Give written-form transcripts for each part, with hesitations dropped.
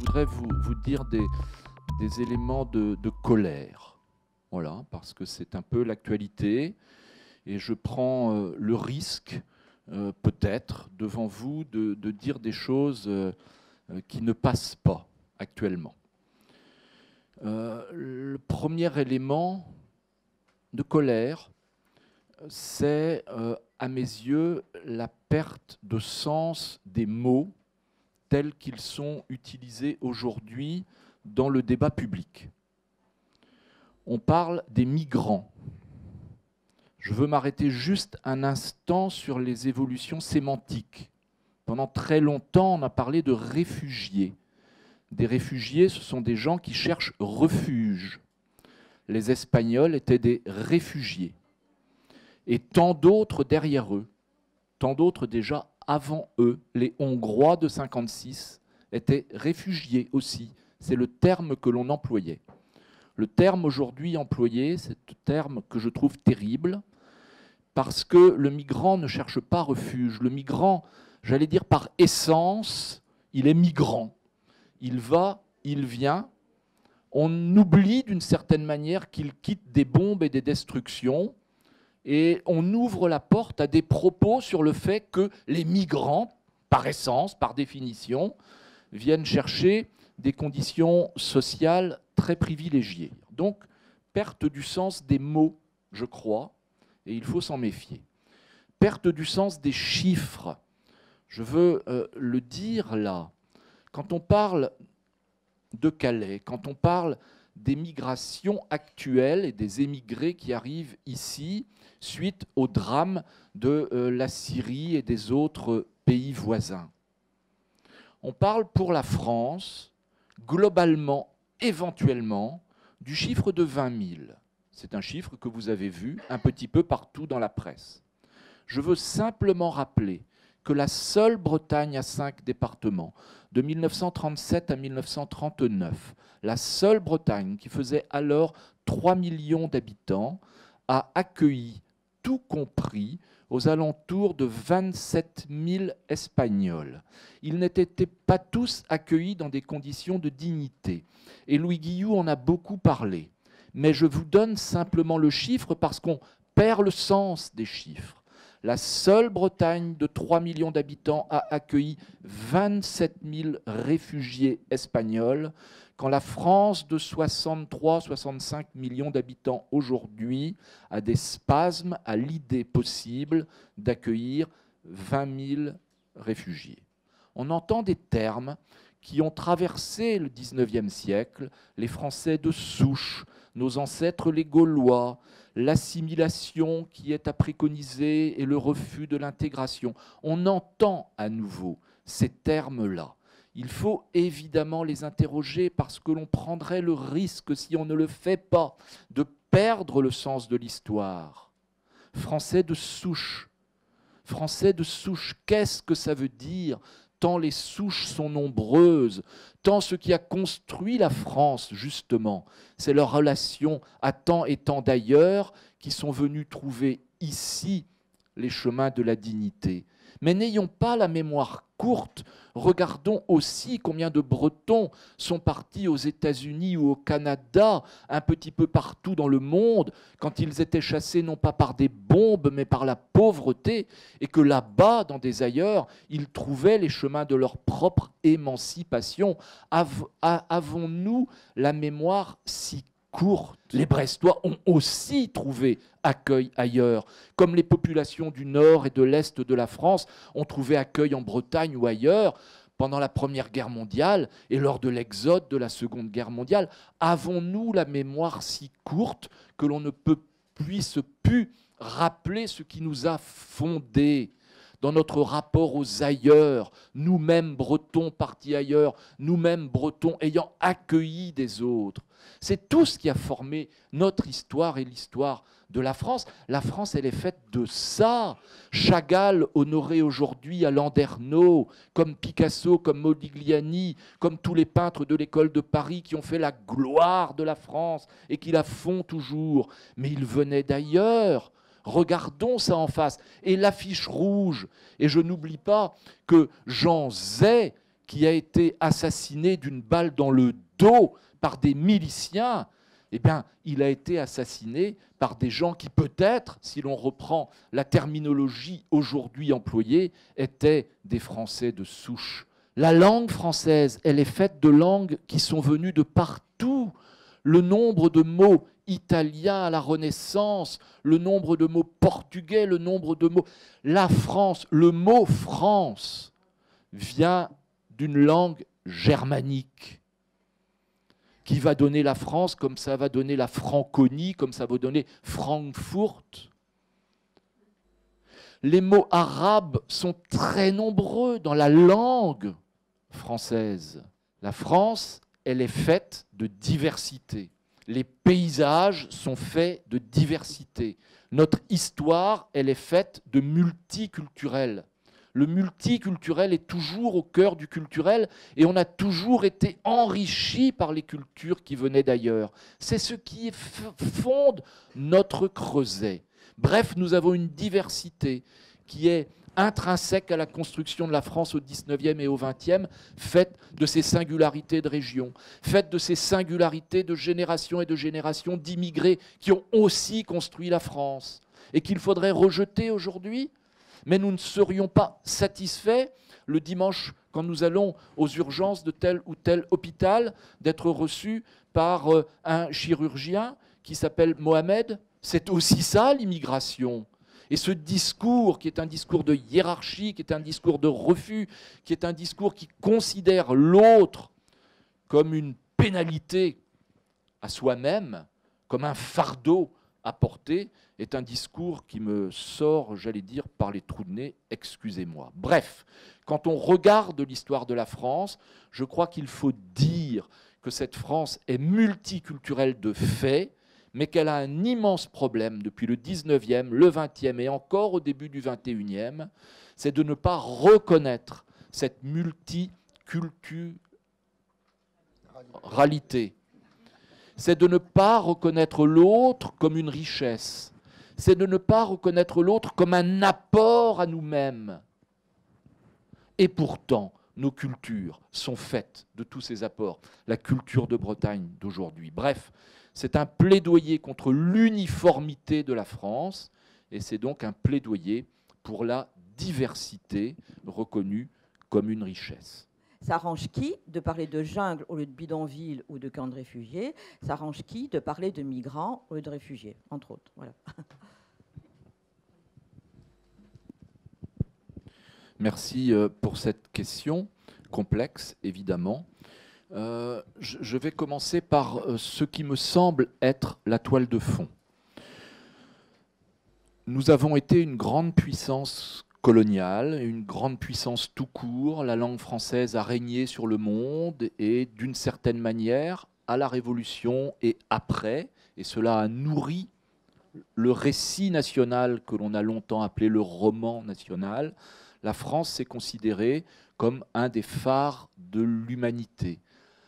voudrais vous dire des éléments de colère. Voilà, parce que c'est un peu l'actualité. Et je prends le risque, peut-être, devant vous, de dire des choses qui ne passent pas actuellement. Le premier élément de colère, c'est, à mes yeux, la perte de sens des mots tels qu'ils sont utilisés aujourd'hui dans le débat public. On parle des migrants. Je veux m'arrêter juste un instant sur les évolutions sémantiques. Pendant très longtemps, on a parlé de réfugiés. Des réfugiés, ce sont des gens qui cherchent refuge. Les Espagnols étaient des réfugiés. Et tant d'autres derrière eux, tant d'autres déjà avant eux, les Hongrois de 1956 étaient réfugiés aussi. C'est le terme que l'on employait. Le terme aujourd'hui employé, c'est un terme que je trouve terrible, parce que le migrant ne cherche pas refuge. Le migrant, j'allais dire par essence, il est migrant. Il va, il vient. On oublie d'une certaine manière qu'il quitte des bombes et des destructions, et on ouvre la porte à des propos sur le fait que les migrants, par essence, par définition, viennent chercher des conditions sociales très privilégiées. Donc, perte du sens des mots, je crois, et il faut s'en méfier. Perte du sens des chiffres. Je veux le dire là. Quand on parle de Calais, quand on parle des migrations actuelles et des émigrés qui arrivent ici suite au drame de la Syrie et des autres pays voisins, on parle pour la France, globalement, éventuellement, du chiffre de 20 000. C'est un chiffre que vous avez vu un petit peu partout dans la presse. Je veux simplement rappeler que la seule Bretagne à 5 départements, de 1937 à 1939, la seule Bretagne qui faisait alors 3 millions d'habitants, a accueilli, tout compris, aux alentours de 27 000 Espagnols. Ils n'étaient pas tous accueillis dans des conditions de dignité. Et Louis Guillou en a beaucoup parlé. Mais je vous donne simplement le chiffre parce qu'on perd le sens des chiffres. La seule Bretagne de 3 millions d'habitants a accueilli 27 000 réfugiés espagnols, quand la France de 63-65 millions d'habitants aujourd'hui a des spasmes à l'idée possible d'accueillir 20 000 réfugiés. On entend des termes qui ont traversé le XIXe siècle, les Français de souche, nos ancêtres les Gaulois, l'assimilation qui est à préconiser et le refus de l'intégration. On entend à nouveau ces termes-là. Il faut évidemment les interroger parce que l'on prendrait le risque, si on ne le fait pas, de perdre le sens de l'histoire. Français de souche. Français de souche, qu'est-ce que ça veut dire ? Tant les souches sont nombreuses, tant ce qui a construit la France, justement, c'est leurs relations à tant et tant d'ailleurs qui sont venus trouver ici les chemins de la dignité. Mais n'ayons pas la mémoire courte, regardons aussi combien de Bretons sont partis aux États-Unis ou au Canada, un petit peu partout dans le monde, quand ils étaient chassés non pas par des bombes, mais par la pauvreté, et que là-bas, dans des ailleurs, ils trouvaient les chemins de leur propre émancipation. Avons-nous la mémoire si courte? Les Brestois ont aussi trouvé accueil ailleurs, comme les populations du nord et de l'est de la France ont trouvé accueil en Bretagne ou ailleurs pendant la Première Guerre mondiale et lors de l'exode de la Seconde Guerre mondiale. Avons-nous la mémoire si courte que l'on ne puisse plus rappeler ce qui nous a fondés dans notre rapport aux ailleurs, nous-mêmes Bretons partis ailleurs, nous-mêmes Bretons ayant accueilli des autres? C'est tout ce qui a formé notre histoire et l'histoire de la France. La France, elle est faite de ça. Chagall, honoré aujourd'hui à Landerneau, comme Picasso, comme Modigliani, comme tous les peintres de l'école de Paris qui ont fait la gloire de la France et qui la font toujours. Mais ils venaient d'ailleurs. Regardons ça en face. Et l'affiche rouge. Et je n'oublie pas que Jean Zay, qui a été assassiné d'une balle dans le dos par des miliciens, eh bien, il a été assassiné par des gens qui peut-être, si l'on reprend la terminologie aujourd'hui employée, étaient des Français de souche. La langue française, elle est faite de langues qui sont venues de partout. Le nombre de mots italiens à la Renaissance, le nombre de mots portugais, le nombre de mots... La France, le mot France vient d'une langue germanique qui va donner la France comme ça va donner la Franconie, comme ça va donner Francfort. Les mots arabes sont très nombreux dans la langue française. La France, elle est faite de diversité. Les paysages sont faits de diversité. Notre histoire, elle est faite de multiculturel. Le multiculturel est toujours au cœur du culturel et on a toujours été enrichi par les cultures qui venaient d'ailleurs. C'est ce qui fonde notre creuset. Bref, nous avons une diversité qui est intrinsèque à la construction de la France au XIXe et au XXe, faite de ces singularités de région, faite de ces singularités de générations et de générations d'immigrés qui ont aussi construit la France et qu'il faudrait rejeter aujourd'hui. Mais nous ne serions pas satisfaits le dimanche, quand nous allons aux urgences de tel ou tel hôpital, d'être reçus par un chirurgien qui s'appelle Mohamed. C'est aussi ça l'immigration. Et ce discours, qui est un discours de hiérarchie, qui est un discours de refus, qui est un discours qui considère l'autre comme une pénalité à soi-même, comme un fardeau à porter, est un discours qui me sort, j'allais dire, par les trous de nez, excusez-moi. Bref, quand on regarde l'histoire de la France, je crois qu'il faut dire que cette France est multiculturelle de fait, mais qu'elle a un immense problème depuis le 19e, le 20e et encore au début du 21e, c'est de ne pas reconnaître cette multiculturalité. C'est de ne pas reconnaître l'autre comme une richesse. C'est de ne pas reconnaître l'autre comme un apport à nous-mêmes. Et pourtant, nos cultures sont faites de tous ces apports. La culture de Bretagne d'aujourd'hui. Bref, c'est un plaidoyer contre l'uniformité de la France et c'est donc un plaidoyer pour la diversité reconnue comme une richesse. Ça arrange qui de parler de jungle au lieu de bidonville ou de camp de réfugiés? Ça arrange qui de parler de migrants au lieu de réfugiés, entre autres. Voilà. Merci pour cette question complexe, évidemment. Je vais commencer par ce qui me semble être la toile de fond. Nous avons été une grande puissance coloniale, une grande puissance tout court. La langue française a régné sur le monde et d'une certaine manière, à la Révolution et après, et cela a nourri le récit national que l'on a longtemps appelé le roman national. La France s'est considérée comme un des phares de l'humanité,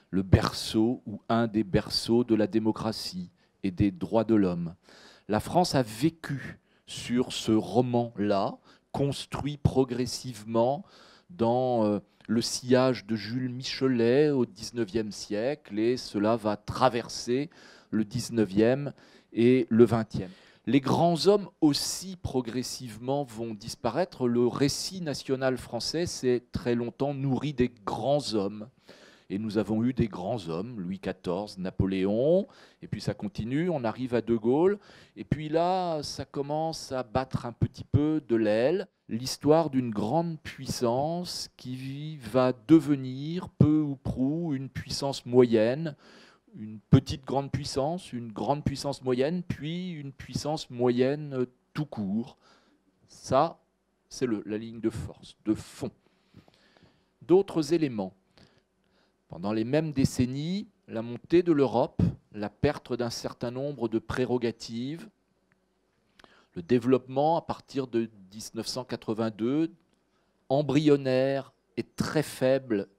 le berceau ou un des berceaux de la démocratie et des droits de l'homme. La France a vécu sur ce roman-là, construit progressivement dans le sillage de Jules Michelet au XIXe siècle, et cela va traverser le XIXe et le XXe. Les grands hommes aussi progressivement vont disparaître. Le récit national français s'est très longtemps nourri des grands hommes. Et nous avons eu des grands hommes, Louis XIV, Napoléon, et puis ça continue, on arrive à De Gaulle, et puis là, ça commence à battre un petit peu de l'aile. L'histoire d'une grande puissance qui va devenir, peu ou prou, une puissance moyenne, une petite grande puissance, une grande puissance moyenne, puis une puissance moyenne tout court. Ça, c'est la ligne de force, de fond. D'autres éléments. Pendant les mêmes décennies, la montée de l'Europe, la perte d'un certain nombre de prérogatives, le développement à partir de 1982, embryonnaire et très faible,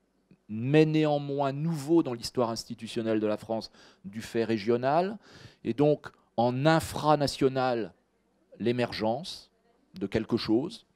mais néanmoins nouveau dans l'histoire institutionnelle de la France du fait régional, et donc en infranational, l'émergence de quelque chose,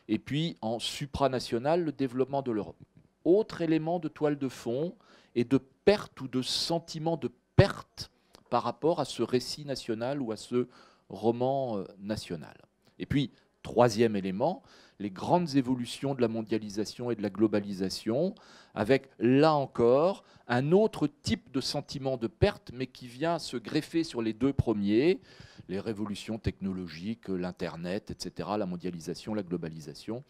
et puis en supranational, le développement de l'Europe. autre élément de toile de fond et de perte ou de sentiment de perte par rapport à ce récit national ou à ce roman national. Et puis, troisième élément, les grandes évolutions de la mondialisation et de la globalisation, avec, là encore, un autre type de sentiment de perte, mais qui vient se greffer sur les deux premiers, les révolutions technologiques, l'Internet, etc., la mondialisation, la globalisation.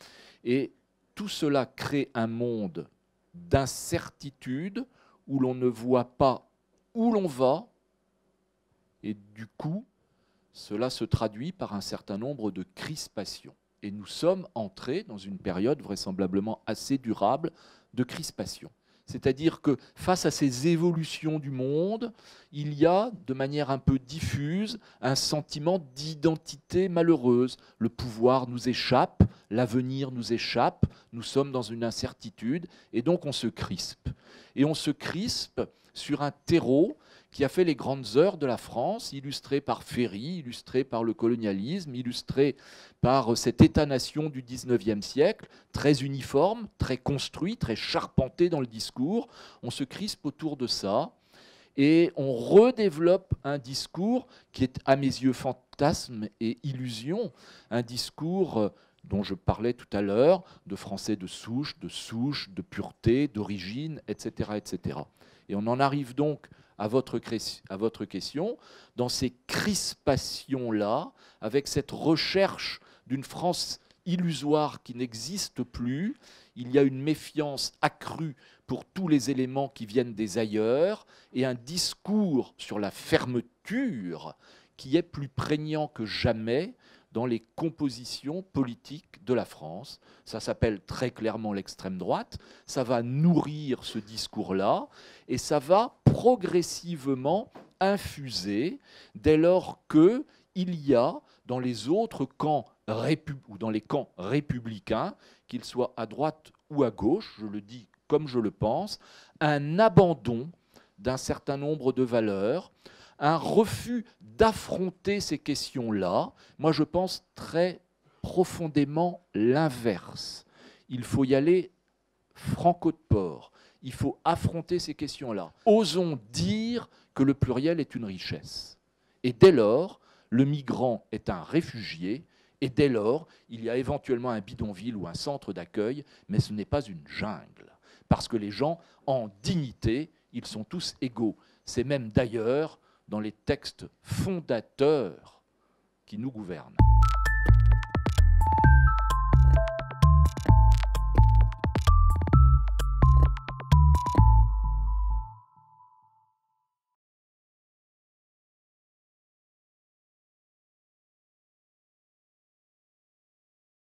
Et tout cela crée un monde d'incertitude où l'on ne voit pas où l'on va, et du coup, cela se traduit par un certain nombre de crispations. Et nous sommes entrés dans une période vraisemblablement assez durable de crispation. C'est-à-dire que face à ces évolutions du monde, il y a, de manière un peu diffuse, un sentiment d'identité malheureuse. Le pouvoir nous échappe, l'avenir nous échappe, nous sommes dans une incertitude, et donc on se crispe. Et on se crispe sur un terreau qui a fait les grandes heures de la France, illustré par Ferry, illustré par le colonialisme, illustré par cet État-nation du XIXe siècle, très uniforme, très construit, très charpenté dans le discours. On se crispe autour de ça et on redéveloppe un discours qui est, à mes yeux, fantasme et illusion, un discours dont je parlais tout à l'heure, de français de souche, de pureté, d'origine, etc., etc. Et on en arrive donc à votre question, dans ces crispations-là, avec cette recherche d'une France illusoire qui n'existe plus, il y a une méfiance accrue pour tous les éléments qui viennent des ailleurs, et un discours sur la fermeture qui est plus prégnant que jamais dans les compositions politiques de la France. Ça s'appelle très clairement l'extrême droite, ça va nourrir ce discours-là, et ça va progressivement infuser dès lors qu'il y a dans les autres camps ou dans les camps républicains, qu'ils soient à droite ou à gauche, je le dis comme je le pense, un abandon d'un certain nombre de valeurs, un refus d'affronter ces questions-là. Moi, je pense très profondément l'inverse. Il faut y aller franco de port. Il faut affronter ces questions-là. Osons dire que le pluriel est une richesse. Et dès lors, le migrant est un réfugié, et dès lors, il y a éventuellement un bidonville ou un centre d'accueil, mais ce n'est pas une jungle. Parce que les gens, en dignité, ils sont tous égaux. C'est même d'ailleurs dans les textes fondateurs qui nous gouvernent.